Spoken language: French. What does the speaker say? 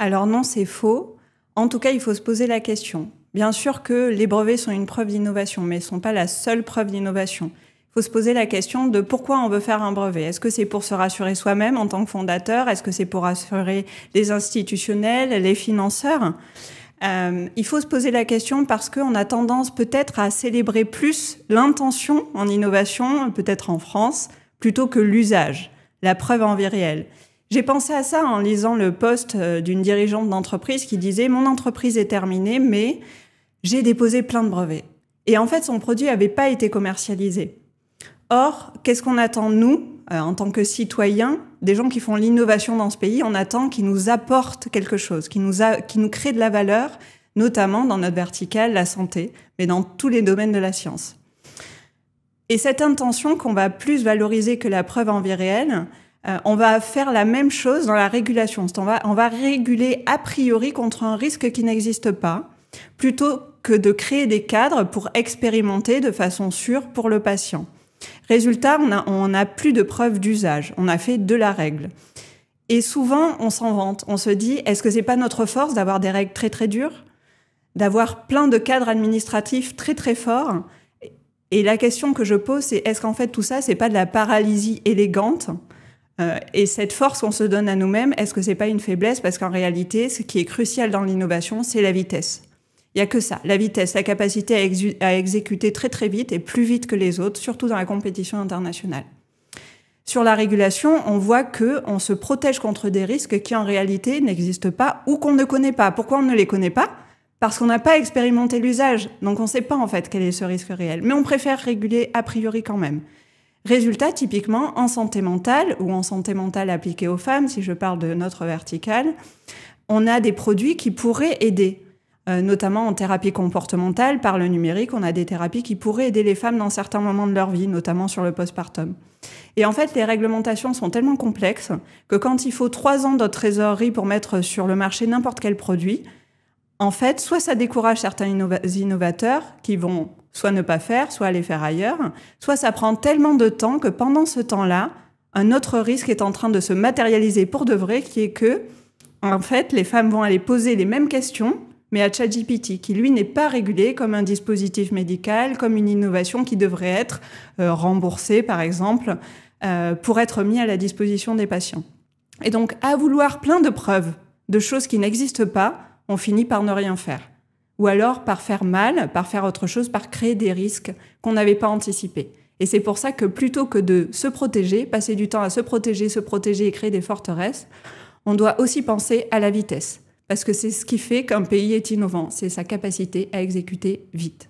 Alors non, c'est faux. En tout cas, il faut se poser la question. Bien sûr que les brevets sont une preuve d'innovation, mais ils ne sont pas la seule preuve d'innovation. Il faut se poser la question de pourquoi on veut faire un brevet. Est-ce que c'est pour se rassurer soi-même en tant que fondateur? Est-ce que c'est pour rassurer les institutionnels, les financeurs? Il faut se poser la question parce qu'on a tendance peut-être à célébrer plus l'intention en innovation, peut-être en France, plutôt que l'usage, la preuve en vie réelle. J'ai pensé à ça en lisant le post d'une dirigeante d'entreprise qui disait « Mon entreprise est terminée, mais j'ai déposé plein de brevets. » Et en fait, son produit n'avait pas été commercialisé. Or, qu'est-ce qu'on attend, nous, en tant que citoyens, des gens qui font l'innovation dans ce pays? On attend qu'ils nous apportent quelque chose, qu'ils nous créent de la valeur, notamment dans notre verticale, la santé, mais dans tous les domaines de la science. Et cette intention qu'on va plus valoriser que la preuve en vie réelle, on va faire la même chose dans la régulation. On va réguler a priori contre un risque qui n'existe pas, plutôt que de créer des cadres pour expérimenter de façon sûre pour le patient. Résultat, on n'a plus de preuves d'usage. On a fait de la règle. Et souvent, on s'en vante. On se dit, est-ce que c'est pas notre force d'avoir des règles très très dures, d'avoir plein de cadres administratifs très très forts? Et la question que je pose, c'est est-ce qu'en fait tout ça, c'est pas de la paralysie élégante? Et cette force qu'on se donne à nous-mêmes, est-ce que c'est pas une faiblesse? Parce qu'en réalité, ce qui est crucial dans l'innovation, c'est la vitesse. Il n'y a que ça, la vitesse, la capacité à exécuter très très vite et plus vite que les autres, surtout dans la compétition internationale. Sur la régulation, on voit qu'on se protège contre des risques qui en réalité n'existent pas ou qu'on ne connaît pas. Pourquoi on ne les connaît pas? Parce qu'on n'a pas expérimenté l'usage. Donc on ne sait pas en fait quel est ce risque réel. Mais on préfère réguler a priori quand même. Résultat, typiquement, en santé mentale ou en santé mentale appliquée aux femmes, si je parle de notre verticale, on a des produits qui pourraient aider. Notamment en thérapie comportementale, par le numérique, on a des thérapies qui pourraient aider les femmes dans certains moments de leur vie, notamment sur le postpartum. Et en fait, les réglementations sont tellement complexes que quand il faut 3 ans de trésorerie pour mettre sur le marché n'importe quel produit, en fait, soit ça décourage certains innovateurs qui vont soit ne pas faire, soit aller faire ailleurs, soit ça prend tellement de temps que pendant ce temps-là, un autre risque est en train de se matérialiser pour de vrai, qui est que, en fait, les femmes vont aller poser les mêmes questions, mais à ChatGPT, qui lui n'est pas régulé comme un dispositif médical, comme une innovation qui devrait être remboursée, par exemple, pour être mis à la disposition des patients. Et donc, à vouloir plein de preuves de choses qui n'existent pas, on finit par ne rien faire. Ou alors par faire mal, par faire autre chose, par créer des risques qu'on n'avait pas anticipés. Et c'est pour ça que plutôt que de se protéger, passer du temps à se protéger et créer des forteresses, on doit aussi penser à la vitesse. Parce que c'est ce qui fait qu'un pays est innovant, c'est sa capacité à exécuter vite.